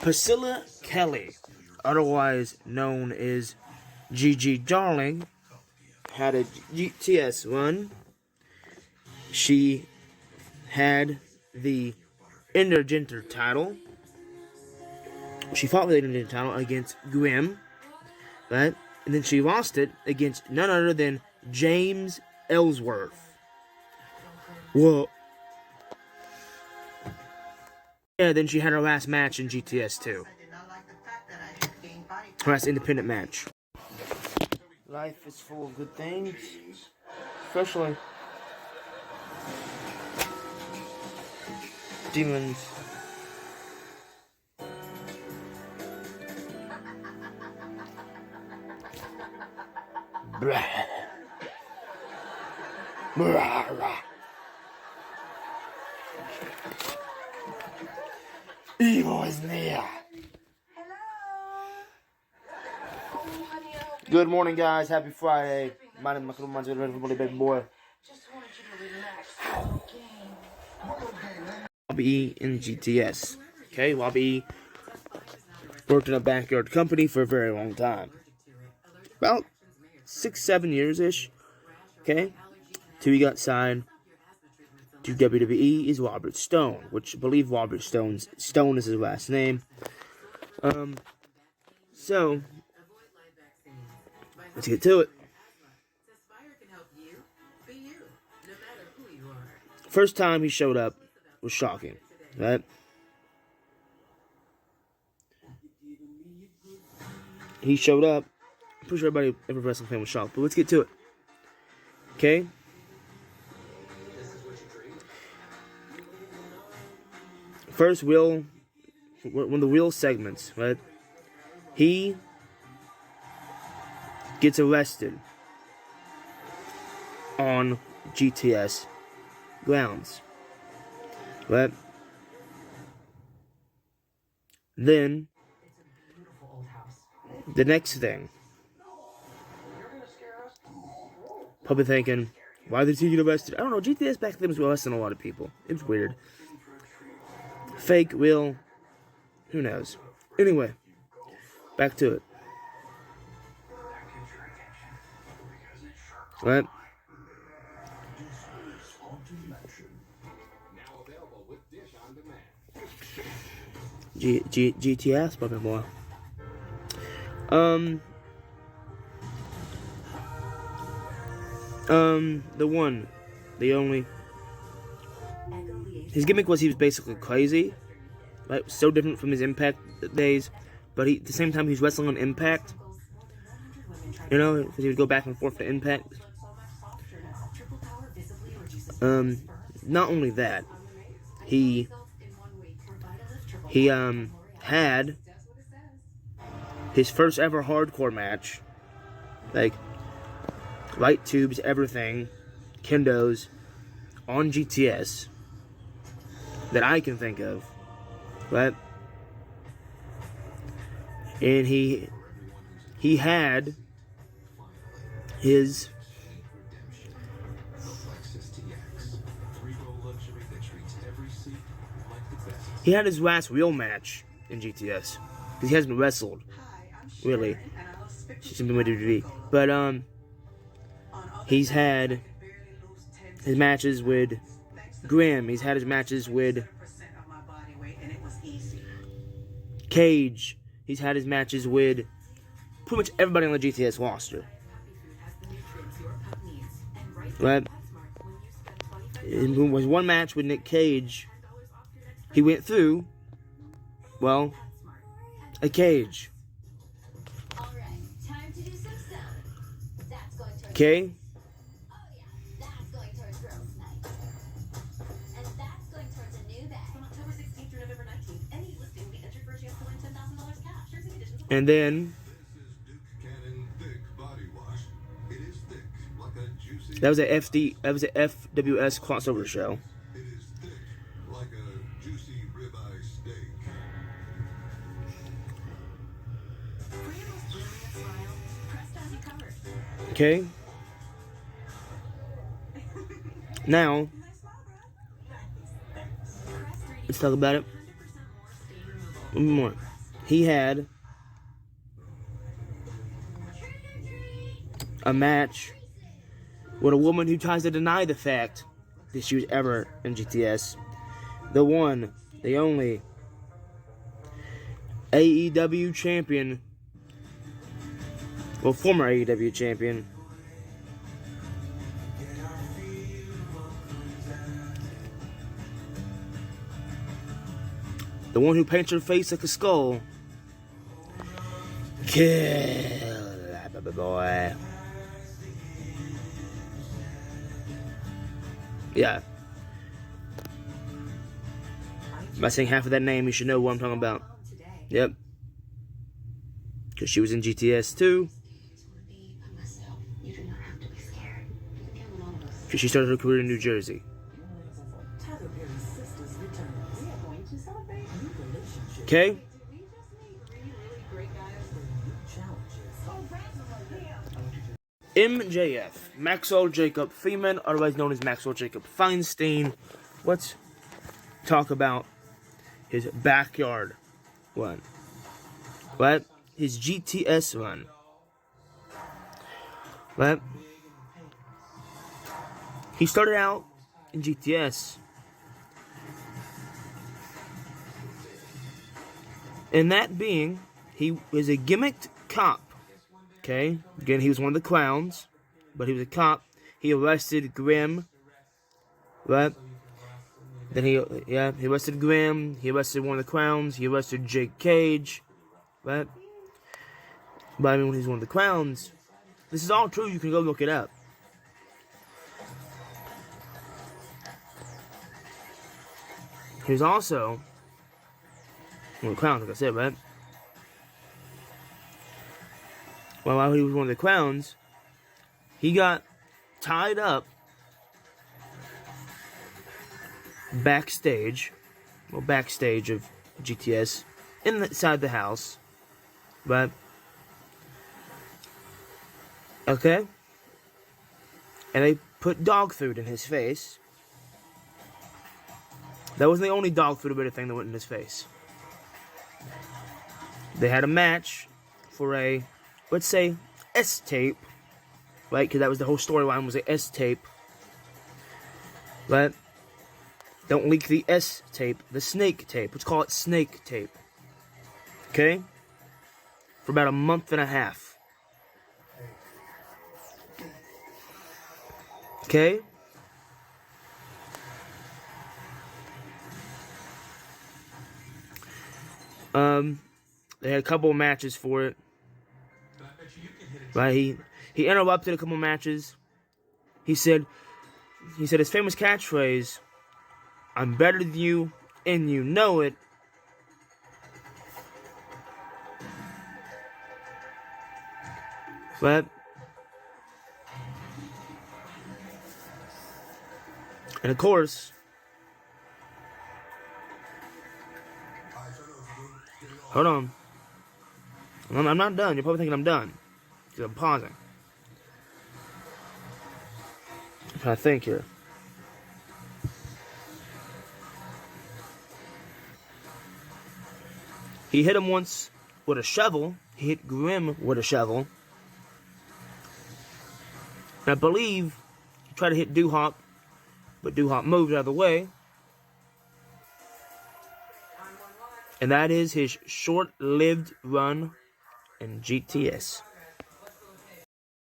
Priscilla Kelly, otherwise known as Gigi Darling, had a GTS run. She had the Intergender title. She fought for the Intergender title against Grimm, right? And then she lost it against none other than James Ellsworth. Well, yeah, then she had her last match in GTS too. Her last independent match. Life is full of good things, especially demons. Blah. Blah, blah. Evil is near. Good morning, guys. Happy Friday. My name is Michael Everybody, baby boy. Bobby in GTS. Okay, Bobby worked in a backyard company for a very long time. About 6-7 years-ish. Okay? Till he got signed to WWE is Robert Stone, which I believe Robert Stone is his last name. So let's get to it. First time he showed up was shocking, right? He showed up. I'm pretty sure every wrestling fan was shocked, but let's get to it. Okay? First one of the real segments, right? He gets arrested on GTS grounds, right? Then the next thing, probably thinking, why did he get arrested? I don't know. GTS back then was arresting a lot of people. It was weird. Fake, real, who knows? Anyway, back to it. Right? GTS, baby boy. The one, the only. His gimmick was he was basically crazy, right? So different from his Impact days, but at the same time he was wrestling on Impact. You know, because he would go back and forth to Impact. Not only that, he had his first ever hardcore match, like light tubes, everything, kendos, on GTS that I can think of, right? And he had his last real match in GTS, because he hasn't wrestled really since been with WWE. But he's had his matches with Grimm. He's had his matches with Cage. He's had his matches with pretty much everybody on the GTS roster. Right? It was one match with Nick Cage. He went through, well, a cage. Okay? And then that was a FWS crossover show. Okay. Now let's talk about it. One more. He had a match with a woman who tries to deny the fact that she was ever in GTS. The one, the only AEW champion, well, former AEW champion, the one who paints her face like a skull, Kill Boy. Yeah. By saying half of that name, you should know what I'm talking about. Yep. Because she was in GTS too. Because she started her career in New Jersey. Okay? MJF, Maxwell Jacob Freeman, otherwise known as Maxwell Jacob Feinstein. Let's talk about his backyard run. Right? His GTS run. Right? He started out in GTS. And that being, he was a gimmicked cop. Okay? Again, he was one of the clowns, but he was a cop. He arrested Grimm. Right? Then he arrested Grimm. He arrested one of the clowns. He arrested Jake Cage. Right? But I mean, when he's one of the clowns, this is all true. You can go look it up. He was also one of the clowns, like I said, right? Well, while he was one of the clowns, he got tied up backstage of GTS, inside the house, right? Okay? And they put dog food in his face. That wasn't the only dog food or better thing that went in his face. They had a match for a, let's say, S-tape, right? Because that was the whole storyline, was a S-tape. Right? Don't leak the S-tape, the snake tape. Let's call it snake tape. Okay? For about a month and a half. Okay? They had a couple of matches for it. Right? He interrupted a couple of matches. He said his famous catchphrase, "I'm better than you, and you know it." Right? And of course, hold on. I'm not done. You're probably thinking I'm done. Because I'm pausing. I'm trying to think here. He hit him once with a shovel. He hit Grimm with a shovel. And I believe he tried to hit Doo-Hop, but Doo-Hop moved out of the way. And that is his short-lived run in GTS.